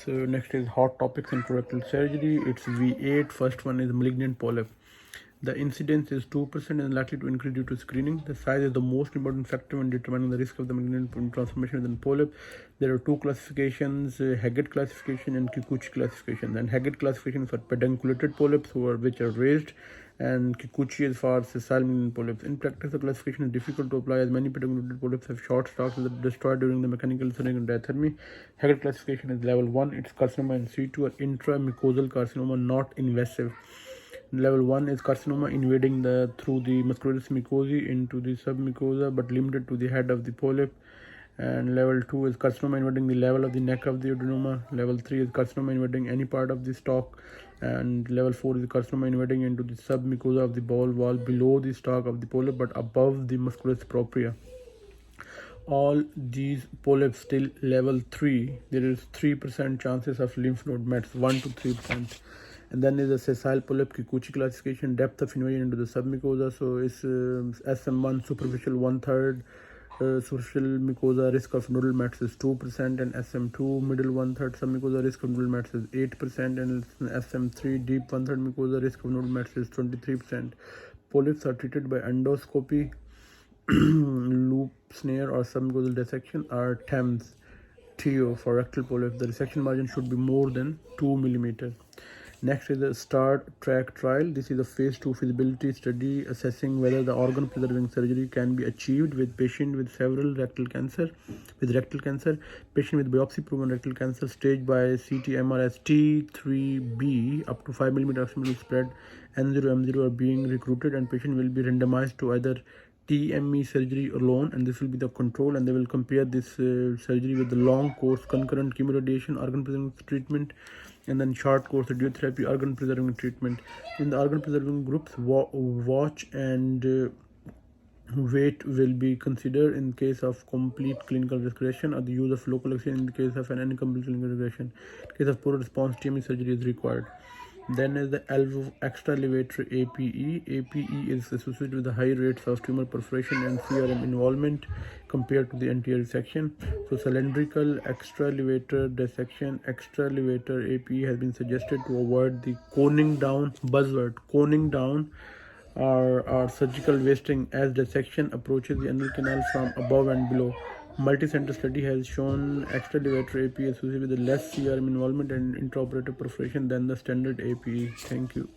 So next is hot topics in colorectal surgery. It's V8. First one is malignant polyp. The incidence is 2% and likely to increase due to screening. The size is the most important factor when determining the risk of the malignant transformation within polyp. There are two classifications, Haggett classification and Kikuchi classification. And Haggett classification is for pedunculated polyps which are raised, and Kikuchi is for sessile malignant polyps. In practice, the classification is difficult to apply as many pedunculated polyps have short stalks that are destroyed during the mechanical threading and diathermy. Haggett classification is level 1. It's carcinoma in situ or intramucosal carcinoma, not invasive. Level 1 is carcinoma invading through the muscularis mucosae into the submucosa but limited to the head of the polyp. And level 2 is carcinoma invading the level of the neck of the adenoma. Level 3 is carcinoma invading any part of the stalk. And level 4 is carcinoma invading into the submucosa of the bowel wall below the stalk of the polyp but above the muscularis propria. All these polyps till level 3, there is 3% chances of lymph node mets, 1 to 3%. And then is a sessile polyp Kikuchi classification, depth of invasion into the submucosa. So it's SM1 superficial 1/3, superficial mucosa risk of nodal mets is 2%, and SM2 middle 1/3 submucosa risk of nodal mets is 8%, and SM3 deep 1/3 mucosa risk of nodal mets is 23%. Polyps are treated by endoscopy, loop snare or submucosal dissection, or TEMS for rectal polyp. The resection margin should be more than 2 millimeters. Next is the STAR track trial. This is a phase 2 feasibility study assessing whether the organ preserving surgery can be achieved with patient with several rectal cancer, patient with biopsy proven rectal cancer staged by CT MRS T3B up to 5 mm axial spread N0 M0 are being recruited, and patient will be randomized to either TME surgery alone, and this will be the control, and they will compare this surgery with the long course concurrent chemoradiation organ preserving treatment, and then short course radiotherapy organ preserving treatment. In the organ preserving groups, watch and weight will be considered in case of complete clinical regression, or the use of local oxygen in the case of an incomplete clinical regression. In case of poor response, TME surgery is required. Then is the extra elevator APE. APE is associated with the high rates of tumor perforation and CRM involvement compared to the anterior section. So cylindrical extra elevator dissection, extra elevator APE has been suggested to avoid the coning down, buzzword, coning down, or surgical wasting as dissection approaches the anal canal from above and below. Multi-center study has shown extra elevator APE associated with less CRM involvement and intraoperative perforation than the standard APE. Thank you.